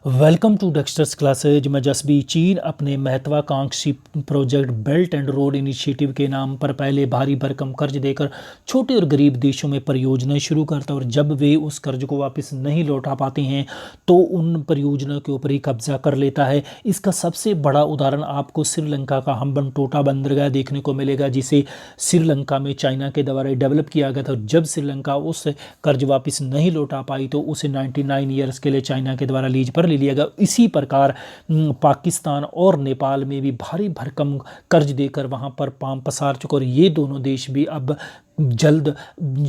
Welcome to Dexters classes. मैं जसबी चीन अपने महत्वाकांक्षी project belt and road initiative के नाम पर पहले भारी भरकम कर्ज देकर छोटे और गरीब देशों में परियोजनाएं शुरू करता है और जब वे उस कर्ज को वापस नहीं लौटा पाते हैं तो उन परियोजनाओं के ऊपर ही कब्जा कर लेता है। इसका सबसे बड़ा उदाहरण आपको श्रीलंका का हम्बनटोटा बंदरगाह देखने को मिलेगा, जिसे श्रीलंका में चाइना के द्वारा डेवलप किया गया था। जब श्रीलंका उस कर्ज वापस नहीं लौटा पाई तो उसे 99 ईयर्स के लिए चाइना के द्वारा लीज पर लिया गया। इसी प्रकार पाकिस्तान और नेपाल में भी भारी भरकम कर्ज देकर वहां पर पांव पसार चुके और ये दोनों देश भी अब जल्द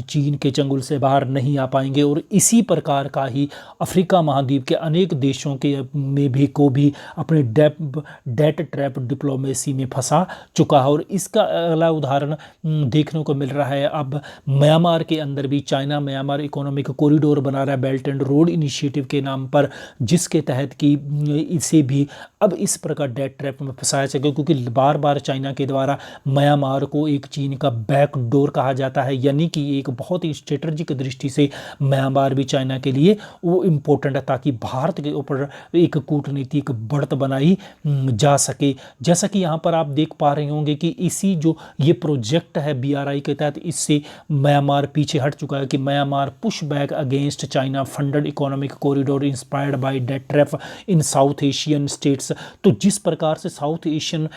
चीन के चंगुल से बाहर नहीं आ पाएंगे। और इसी प्रकार का ही अफ्रीका महाद्वीप के अनेक देशों के में भी अपने डेट ट्रैप डिप्लोमेसी में फंसा चुका है। और इसका अगला उदाहरण देखने को मिल रहा है अब म्यांमार के अंदर भी। चाइना म्यांमार इकोनॉमिक कॉरिडोर बना रहा है बेल्ट एंड रोड इनिशिएटिव के नाम पर, जिसके तहत कि इसे भी अब इस प्रकार डेट ट्रैप में फंसाया सके, क्योंकि बार बार चाइना के द्वारा म्यांमार को एक चीन का बैक डोर कहा जाता है, यानी कि एक बहुत ही स्ट्रेटजिक दृष्टि से म्यांमार भी चाइना के लिए वो इम्पोर्टेंट है ताकि भारत के ऊपर एक कूटनीतिक बढ़त बनाई जा सके। जैसा कि यहाँ पर आप देख पा रहे होंगे कि इसी जो ये प्रोजेक्ट है BRI के तहत, इससे म्यांमार पीछे हट चुका है कि Myanmar push back against China funded economic corridor inspired by debt trap in south Asian states. तो जिस प्रकार से साउथ एशियन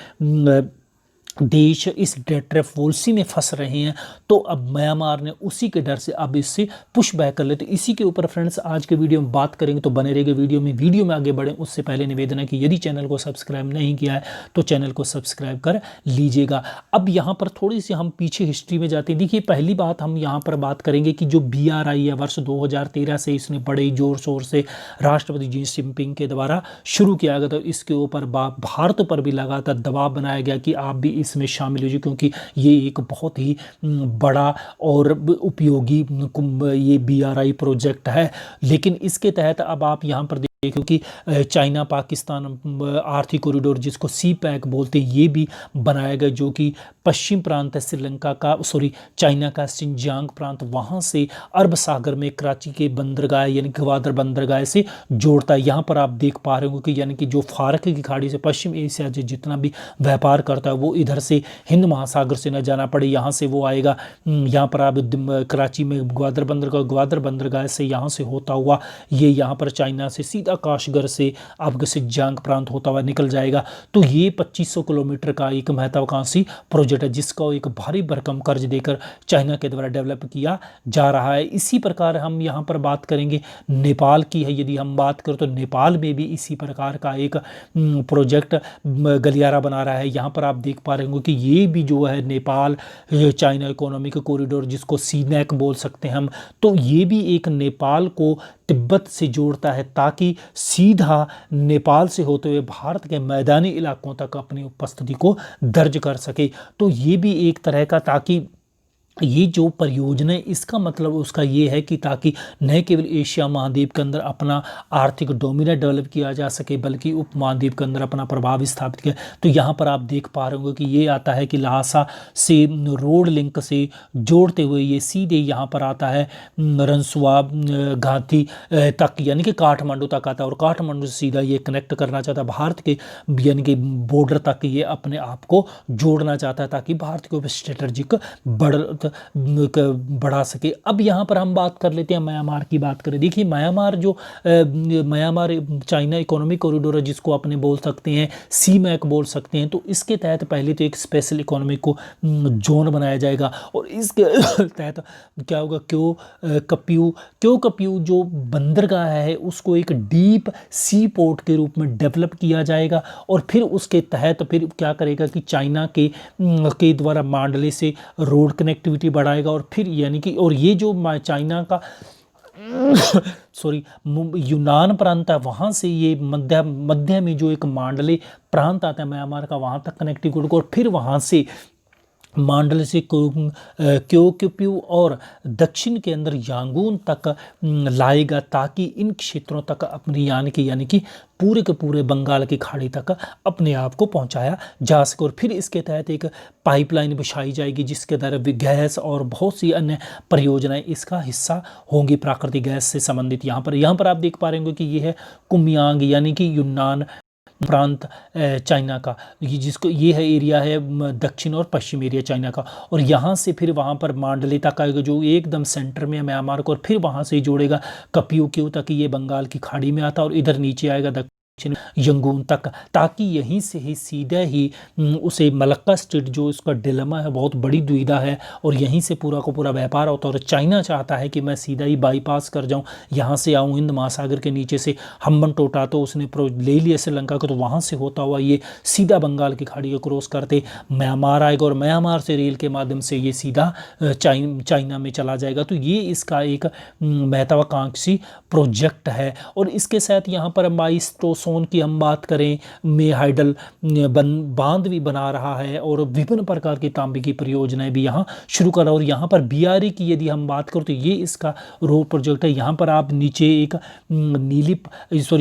देश इस डेट ट्रैप पॉलिसी में फंस रहे हैं, तो अब म्यांमार ने उसी के डर से अब इससे पुश बैक कर ले। तो इसी के ऊपर फ्रेंड्स आज के वीडियो में बात करेंगे, तो बने रहेंगे वीडियो में आगे बढ़ें उससे पहले निवेदन है कि यदि चैनल को सब्सक्राइब नहीं किया है तो चैनल को सब्सक्राइब कर लीजिएगा। अब यहाँ पर थोड़ी सी हम पीछे हिस्ट्री में जाते हैं। देखिए, पहली बात हम यहाँ पर बात करेंगे कि जो BRI है वर्ष 2013 से इसने बड़े जोर शोर से राष्ट्रपति जी जिनपिंग के द्वारा शुरू किया गया था। इसके ऊपर भारत पर भी लगातार दबाव बनाया गया कि आप भी इसमें शामिल हो जाए, क्योंकि ये एक बहुत ही बड़ा और उपयोगी ये BRI प्रोजेक्ट है। लेकिन इसके तहत अब आप यहाँ पर क्योंकि चाइना पाकिस्तान आर्थिक कॉरिडोर जिसको CPEC बोलते हैं ये भी बनाया गया, जो कि पश्चिम प्रांत है श्रीलंका का चाइना का सिंजियांग प्रांत, वहाँ से अरब सागर में कराची के बंदरगाह यानी ग्वादर बंदरगाह से जोड़ता है। यहाँ पर आप देख पा रहे हो कि यानी कि जो फारक की खाड़ी से पश्चिम एशिया से जितना भी व्यापार करता है वो इधर से हिंद महासागर से न जाना पड़े, यहाँ से वो आएगा। यहाँ पर आप कराची में ग्वादर बंदरगाह से यहाँ से होता हुआ ये यहाँ पर चाइना से सीधा काशगर से आपके सिंजियांग प्रांत होता हुआ निकल जाएगा। तो ये 2500 किलोमीटर का एक महत्वाकांक्षी प्रोजेक्ट है, जिसका एक भारी भरकम कर्ज देकर चाइना के द्वारा डेवलप किया जा रहा है। इसी प्रकार हम यहाँ पर बात करेंगे नेपाल की है। यदि हम बात करें तो नेपाल में भी इसी प्रकार का एक प्रोजेक्ट गलियारा बना रहा है। यहाँ पर आप देख पा रहे होंगे कि ये भी जो है नेपाल चाइना इकोनॉमिक कॉरिडोर जिसको CNEC बोल सकते हैं हम, तो ये भी एक नेपाल को तिब्बत से जोड़ता है ताकि सीधा नेपाल से होते हुए भारत के मैदानी इलाकों तक अपनी उपस्थिति को दर्ज कर सके। तो ये भी एक तरह का, ताकि ये जो परियोजना है इसका मतलब उसका ये है कि ताकि न केवल एशिया महाद्वीप के अंदर अपना आर्थिक डोमिनेट डेवलप किया जा सके बल्कि उप महाद्वीप के अंदर अपना प्रभाव स्थापित किया। तो यहाँ पर आप देख पा रहे होंगे कि ये आता है कि लहासा से रोड लिंक से जोड़ते हुए ये सीधे यहाँ पर आता है रंसुआ घाटी तक, यानी कि काठमांडू तक आता है और काठमांडू से सीधा ये कनेक्ट करना चाहता है भारत के यानी कि बॉर्डर तक ये अपने आप को जोड़ना चाहता है ताकि भारत के ऊपर स्ट्रेटजिक बढ़ा सके। अब यहाँ पर हम बात कर लेते हैं म्यांमार की बात करें। देखिए, म्यांमार चाइना इकोनॉमिक कॉरिडोर है जिसको अपने बोल सकते हैं CMEC बोल सकते हैं। तो इसके तहत पहले तो एक स्पेशल इकोनॉमिक को जोन बनाया जाएगा और इसके तहत क्या होगा, क्यों कप्यू जो बंदरगाह है उसको एक डीप सी पोर्ट के रूप में डेवलप किया जाएगा और फिर उसके तहत फिर क्या करेगा कि चाइना के द्वारा मांडले से रोड कनेक्टिविटी बढ़ाएगा और फिर यानी कि और ये जो चाइना का यूनान प्रांत है वहाँ से ये मध्य में जो एक मांडले प्रांत आता है म्यांमार का, वहाँ तक कनेक्टिविटी और फिर वहाँ से मांडल से क्योक्यू और दक्षिण के अंदर यांगून तक लाएगा, ताकि इन क्षेत्रों तक अपनी यानी कि पूरे के पूरे बंगाल की खाड़ी तक अपने आप को पहुंचाया जा सके। और फिर इसके तहत एक पाइपलाइन बिछाई जाएगी जिसके द्वारा गैस और बहुत सी अन्य परियोजनाएं इसका हिस्सा होंगी, प्राकृतिक गैस से संबंधित। यहाँ पर आप देख पा रहे होंगे कि ये है कुमियांग यानी कि यूनान प्रांत चाइना का, ये है एरिया है दक्षिण और पश्चिम एरिया चाइना का। और यहाँ से फिर वहाँ पर मांडले तक आएगा जो एकदम सेंटर में है म्यांमार को, और फिर वहाँ से जोड़ेगा कपियोक्यू तक, ये बंगाल की खाड़ी में आता है, और इधर नीचे आएगा दक्षिण यंगून तक, ताकि यहीं से ही सीधे ही उसे मलक्का स्ट्रेट जो उसका डिलेमा है, बहुत बड़ी दुविधा है, और यहीं से पूरा का पूरा व्यापार होता है। और चाइना चाहता है कि मैं सीधा ही बाईपास कर जाऊं, यहाँ से आऊँ हिंद महासागर के नीचे से हम्बन टोटा तो उसने ले लिया श्रीलंका को, तो वहाँ से होता हुआ ये सीधा बंगाल की खाड़ी को क्रॉस करते म्यांमार आएगा, और म्यांमार से रेल के माध्यम से ये सीधा चाइना में चला जाएगा। तो ये इसका एक महत्वाकांक्षी प्रोजेक्ट है। और इसके साथ यहाँ पर माइलस्टोन की हम बात करें, में हाइडल बांध भी बना रहा है, और विभिन्न प्रकार की तांबे की परियोजनाएं भी यहाँ शुरू कर रहा है। और यहाँ पर बीआरई की यदि हम बात करें तो ये इसका रोड प्रोजेक्ट है। यहाँ पर आप नीचे एक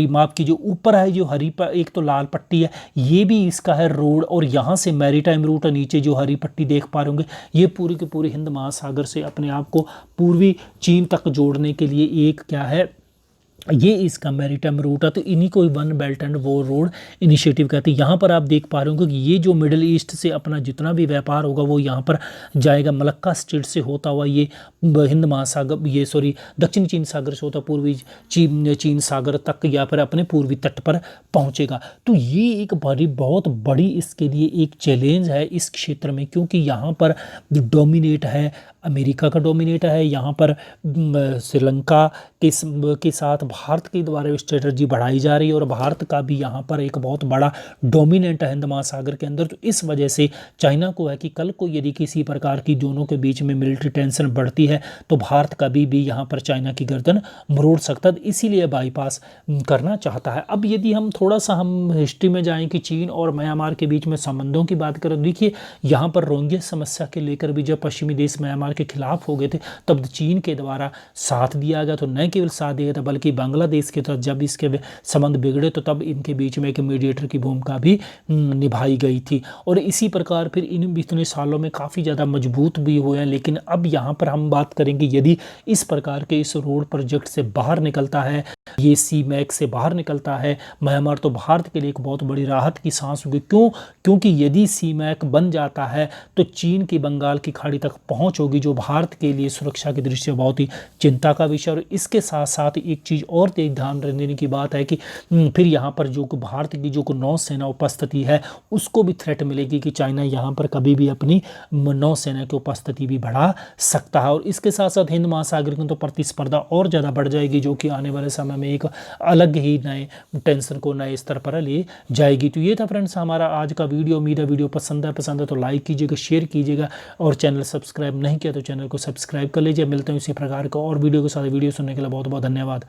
माप की जो ऊपर है जो हरी एक तो लाल पट्टी है, ये भी इसका है रोड, और यहाँ से मैरीटाइम रूट है, नीचे जो हरी पट्टी देख पा रहे होंगे ये पूरी के पूरी हिंद महासागर से अपने आप को पूर्वी चीन तक जोड़ने के लिए एक क्या है, ये इसका मैरीटाइम रूट है। तो इन्हीं को वन बेल्ट एंड वो रोड इनिशिएटिव कहते हैं। यहाँ पर आप देख पा रहे होंगे कि ये जो मिडिल ईस्ट से अपना जितना भी व्यापार होगा वो यहाँ पर जाएगा, मलक्का स्ट्रेट से होता हुआ ये हिंद महासागर दक्षिण चीन सागर से होता पूर्वी चीन सागर तक, या फिर अपने पूर्वी तट पर पहुँचेगा। तो ये एक बहुत बड़ी इसके लिए एक चैलेंज है इस क्षेत्र में, क्योंकि यहाँ पर डोमिनेट है अमेरिका का डोमिनेट है, यहाँ पर श्रीलंका के साथ भारत के द्वारा स्ट्रेटजी बढ़ाई जा रही है, और भारत का भी यहाँ पर एक बहुत बड़ा डोमिनेंट है हिंद महासागर के अंदर। तो इस वजह से चाइना को है कि कल को यदि किसी प्रकार की दोनों के बीच में मिलिट्री टेंशन बढ़ती है तो भारत कभी भी यहाँ पर चाइना की गर्दन मरोड़ सकता है, इसीलिए बाईपास करना चाहता है। अब यदि हम थोड़ा सा हिस्ट्री में जाएं कि चीन और म्यांमार के बीच में संबंधों की बात करें, देखिए यहाँ पर रोहिंग्या समस्या के लेकर भी जब पश्चिमी देश म्यांमार के खिलाफ हो गए थे तब चीन के द्वारा साथ दिया गया, तो न केवल साथ दिया था बल्कि बांग्लादेश के साथ जब इसके संबंध बिगड़े तो तब इनके बीच में एक मीडिएटर की भूमिका भी निभाई गई थी। और इसी प्रकार फिर इन इतने सालों में काफ़ी ज़्यादा मजबूत भी हुए हैं। लेकिन अब यहाँ पर हम बात करेंगे यदि इस प्रकार के इस रोड प्रोजेक्ट से बाहर निकलता है, ये CMEC से बाहर निकलता है म्यांमार, तो भारत के लिए एक बहुत बड़ी राहत की सांस होगी। क्योंकि यदि CMEC बन जाता है तो चीन की बंगाल की खाड़ी तक पहुंच होगी, जो भारत के लिए सुरक्षा की दृष्टि से बहुत ही चिंता का विषय। और इसके साथ साथ एक चीज़ और ध्यान देने की बात है कि फिर यहाँ पर जो भारत की जो नौसेना उपस्थिति है उसको भी थ्रेट मिलेगी कि चाइना यहाँ पर कभी भी अपनी नौसेना की उपस्थिति भी बढ़ा सकता है। और इसके साथ साथ हिंद महासागर की तो प्रतिस्पर्धा और ज़्यादा बढ़ जाएगी, जो कि आने वाले समय में एक अलग ही नए टेंशन को नए स्तर पर ले जाएगी। तो ये था फ्रेंड्स हमारा आज का वीडियो। उम्मीद है वीडियो पसंद है तो लाइक कीजिएगा, शेयर कीजिएगा, और चैनल सब्सक्राइब नहीं किया तो चैनल को सब्सक्राइब कर लीजिए। मिलते हैं इसी प्रकार का और वीडियो के साथ। वीडियो सुनने के लिए बहुत बहुत धन्यवाद।